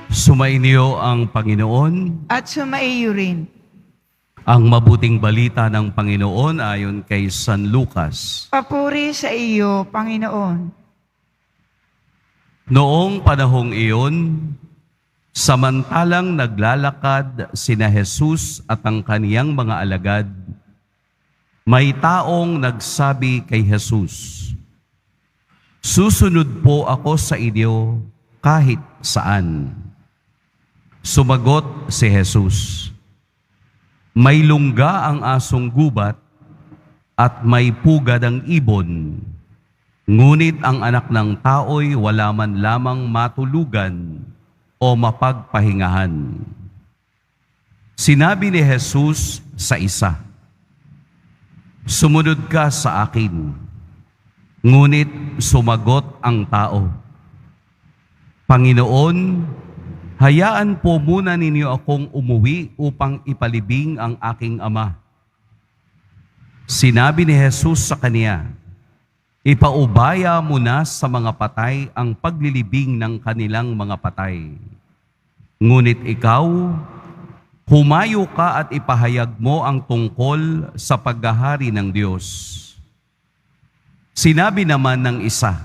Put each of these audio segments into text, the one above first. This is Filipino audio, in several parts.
Sumainyo ang Panginoon. At sumaiyo rin. Ang mabuting balita ng Panginoon ayon kay San Lucas. Papuri sa iyo, Panginoon. Noong panahong iyon, samantalang naglalakad sina Jesus at ang kaniyang mga alagad, may taong nagsabi kay Jesus, "Susunod po ako sa inyo kahit saan." Sumagot si Jesus, "May lungga ang asong gubat at may pugad ang ibon, ngunit ang anak ng tao'y wala man lamang matulugan o mapagpahingahan." Sinabi ni Jesus sa isa, "Sumunod ka sa akin." Ngunit sumagot ang tao, "Panginoon, hayaan po muna ninyo akong umuwi upang ipalibing ang aking ama." Sinabi ni Jesus sa kaniya, "Ipaubaya mo na sa mga patay ang paglilibing ng kanilang mga patay. Ngunit ikaw, humayo ka at ipahayag mo ang tungkol sa paghahari ng Diyos." Sinabi naman ng isa,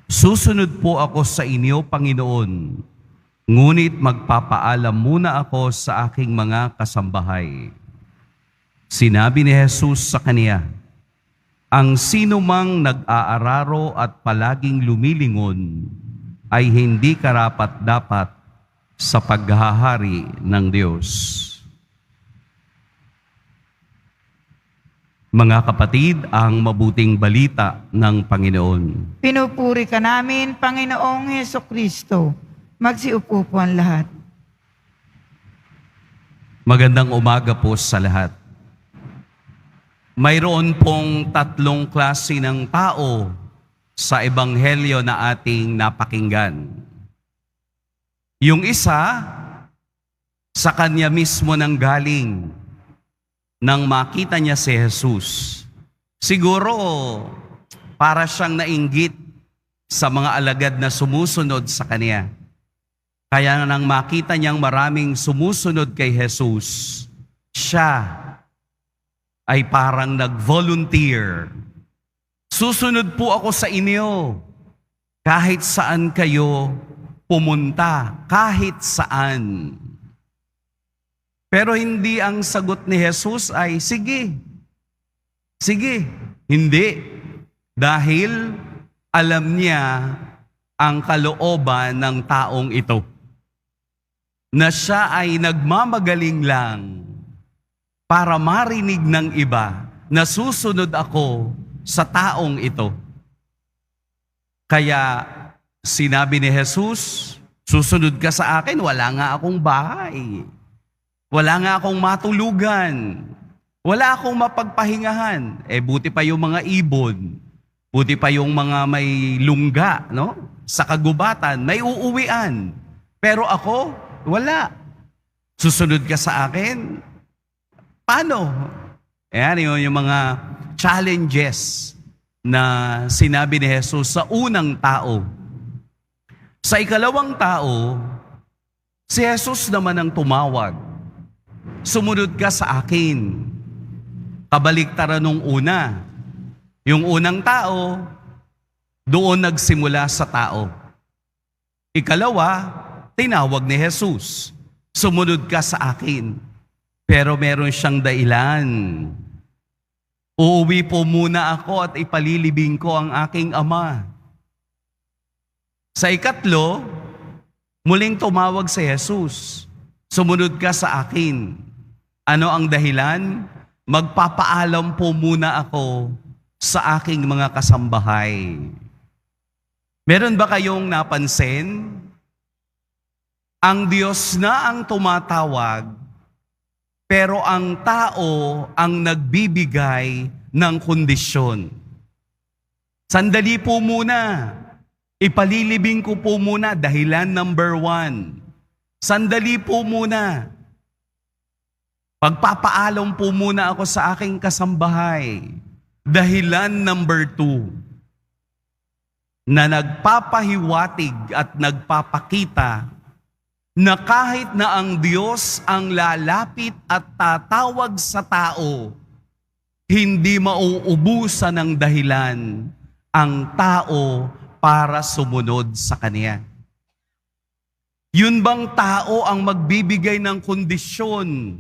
"Susunod po ako sa inyo, Panginoon, ngunit magpapaalam muna ako sa aking mga kasambahay." Sinabi ni Jesus sa kaniya, "Ang sino mang nag-aararo at palaging lumilingon ay hindi karapat-dapat sa paghahari ng Diyos." Mga kapatid, ang mabuting balita ng Panginoon. Pinupuri ka namin, Panginoong Hesukristo. Magsiupo po ang lahat. Magandang umaga po sa lahat. Mayroon pong tatlong klase ng tao sa ebanghelyo na ating napakinggan. Yung isa, sa kanya mismo nang galing nang makita niya si Jesus. Siguro, para siyang nainggit sa mga alagad na sumusunod sa kanya. Kaya nang makita niyang maraming sumusunod kay Jesus, siya ay parang nag-volunteer. "Susunod po ako sa inyo kahit saan kayo pumunta, kahit saan." Pero hindi ang sagot ni Jesus ay, "Sige, sige." Hindi. Dahil alam niya ang kalooban ng taong ito. Na siya ay nagmamagaling lang para marinig ng iba na susunod ako sa taong ito. Kaya sinabi ni Jesus, "Susunod ka sa akin, wala nga akong bahay. Wala nga akong matulugan. Wala akong mapagpahingahan." Buti pa yung mga ibon. Buti pa yung mga may lungga, no? Sa kagubatan, may uuwian. Pero ako, wala. Susunod ka sa akin? Paano? Ayan yung mga challenges na sinabi ni Jesus sa unang tao. Sa ikalawang tao, si Jesus naman ang tumawag. "Sumunod ka sa akin." Kabaliktaran nung una. Yung unang tao, doon nagsimula sa tao. Ikalawa, tinawag ni Jesus, "Sumunod ka sa akin." Pero meron siyang dahilan. "Uuwi po muna ako at ipalilibing ko ang aking ama." Sa ikatlo, muling tumawag si Jesus, "Sumunod ka sa akin." Ano ang dahilan? "Magpapaalam po muna ako sa aking mga kasambahay." Meron ba kayong napansin? Ang Diyos na ang tumatawag, pero ang tao ang nagbibigay ng kondisyon. "Sandali po muna. Ipalilibing ko po muna," dahilan number 1. "Sandali po muna. Pagpapaalam po muna ako sa aking kasambahay." Dahilan number 2. na nagpapahiwatig at nagpapakita na kahit na ang Diyos ang lalapit at tatawag sa tao, hindi mauubusan ng dahilan ang tao para sumunod sa Kanya. Yun bang tao ang magbibigay ng kondisyon?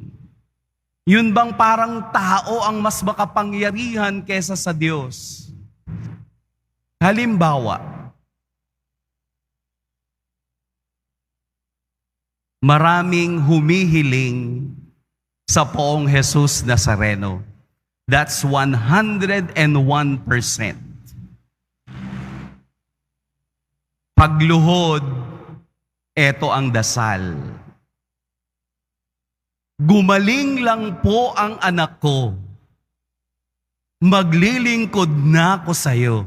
Yun bang parang tao ang mas makapangyarihan kesa sa Diyos? Halimbawa, maraming humihiling sa Poong Jesus Nazareno. That's 101%. Pagluhod, eto ang dasal. Gumaling lang po ang anak ko. Maglilingkod na ako sa iyo.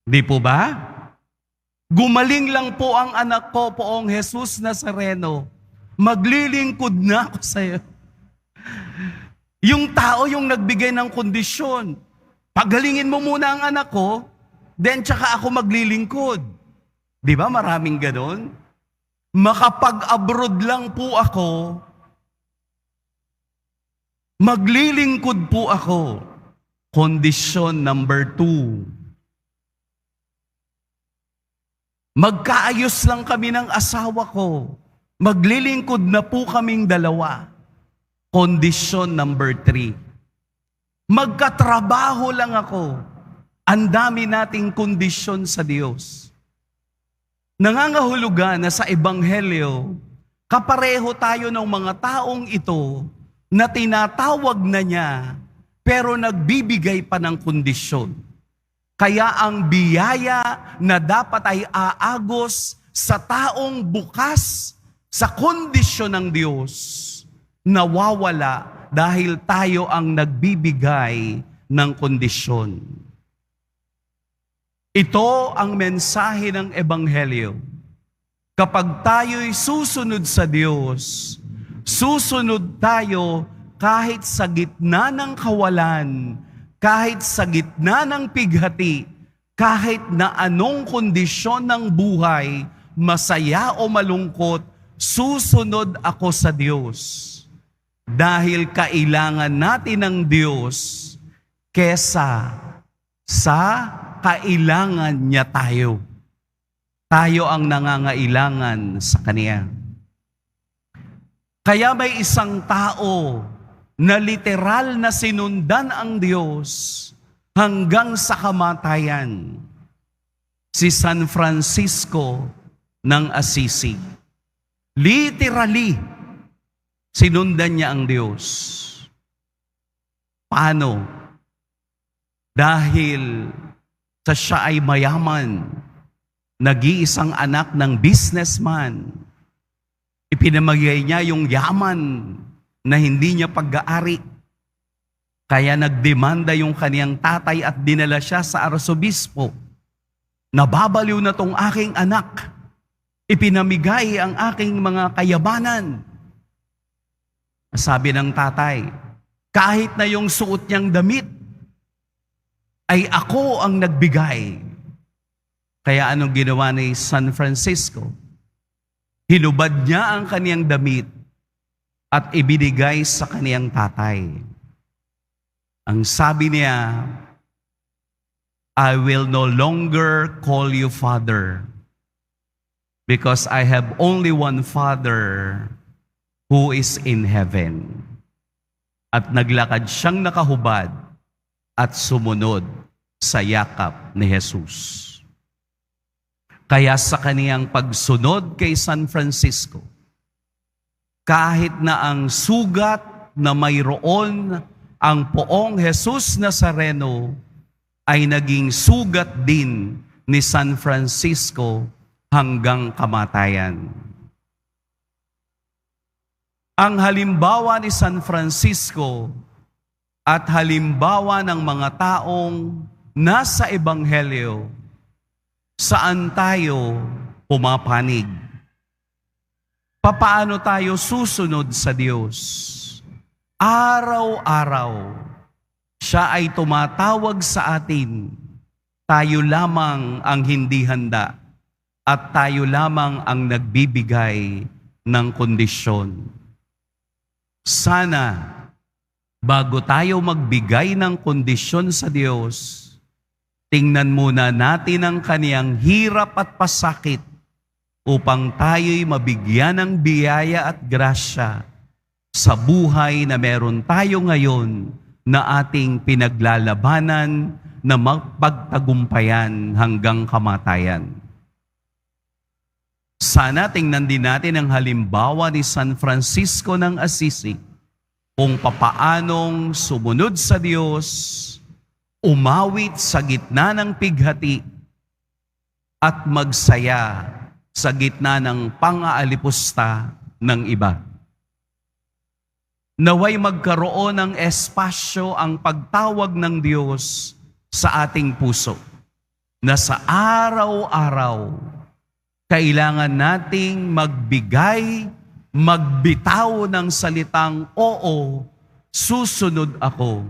Di po ba? Gumaling lang po ang anak ko, Poong Jesus Nazareno. Maglilingkod na ako sa iyo. Yung tao yung nagbigay ng kondisyon. Pagalingin mo muna ang anak ko, then tsaka ako maglilingkod. Di ba maraming ganon? Makapag-abroad lang po ako, maglilingkod po ako. Kondisyon number 2. Magkaayos lang kami ng asawa ko, maglilingkod na po kaming dalawa. Kondisyon number 3. Magkatrabaho lang ako. Ang dami nating kondisyon sa Diyos. Nangangahulugan na sa Ebanghelyo, kapareho tayo ng mga taong ito na tinatawag na niya pero nagbibigay pa ng kondisyon. Kaya ang biyaya na dapat ay aagos sa taong bukas sa kondisyon ng Diyos, nawawala dahil tayo ang nagbibigay ng kondisyon. Ito ang mensahe ng Ebanghelyo. Kapag tayo'y susunod sa Diyos, susunod tayo kahit sa gitna ng kawalan, kahit sa gitna ng pighati, kahit na anong kondisyon ng buhay, masaya o malungkot, susunod ako sa Diyos. Dahil kailangan natin ng Diyos kesa sa kailangan niya tayo. Tayo ang nangangailangan sa Kanya. Kaya may isang tao na literal na sinundan ang Diyos hanggang sa kamatayan. Si San Francisco ng Assisi. Literally, sinundan niya ang Diyos. Paano? Dahil sa siya ay mayaman, nag-iisang anak ng businessman. Ipinamagay niya yung yaman na hindi niya pag-aari. Kaya nagdemanda yung kaniyang tatay at dinala siya sa arsobispo. Nababaliw na tong aking anak. Ipinamigay ang aking mga kayamanan. Sabi ng tatay, kahit na yung suot niyang damit, ay ako ang nagbigay. Kaya anong ginawa ni San Francisco? Hinubad niya ang kaniyang damit at ibinigay sa kaniyang tatay. Ang sabi niya, I will no longer call you father because I have only one Father who is in heaven. At naglakad siyang nakahubad at sumunod sa yakap ni Jesus. Kaya sa kaniyang pagsunod kay San Francisco, kahit na ang sugat na mayroon ang Poong Jesus Nazareno ay naging sugat din ni San Francisco hanggang kamatayan. Ang halimbawa ni San Francisco at halimbawa ng mga taong nasa Ebanghelyo, saan tayo pumapanig? Papaano tayo susunod sa Diyos? Araw-araw, siya ay tumatawag sa atin. Tayo lamang ang hindi handa. at tayo lamang ang nagbibigay ng kondisyon. Sana, bago tayo magbigay ng kondisyon sa Diyos, tingnan muna natin ang kaniyang hirap at pasakit upang tayo'y mabigyan ng biyaya at grasya sa buhay na meron tayo ngayon na ating pinaglalabanan na magpagtagumpayan hanggang kamatayan. Sana tingnan din natin ang halimbawa ni San Francisco ng Assisi kung papaanong sumunod sa Diyos, umawit sa gitna ng pighati at magsaya sa gitna ng pang-aalipusta ng iba. Naway magkaroon ng espasyo ang pagtawag ng Diyos sa ating puso na sa araw-araw kailangan nating magbigay, magbitaw ng salitang, oo, susunod ako.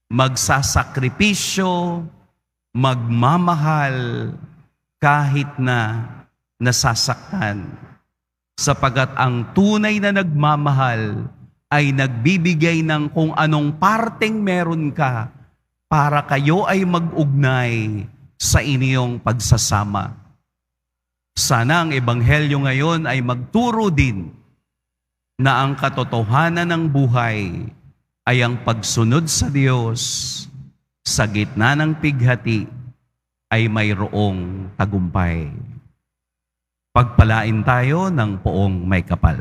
Magsasakripisyo, magmamahal, kahit na nasasaktan. Sapagat ang tunay na nagmamahal ay nagbibigay ng kung anong parteng meron ka para kayo ay mag-ugnay sa inyong pagsasama. Sana ang Ebanghelyo ngayon ay magturo din na ang katotohanan ng buhay ay ang pagsunod sa Diyos sa gitna ng pighati ay mayroong tagumpay. Pagpalain tayo ng poong may kapal.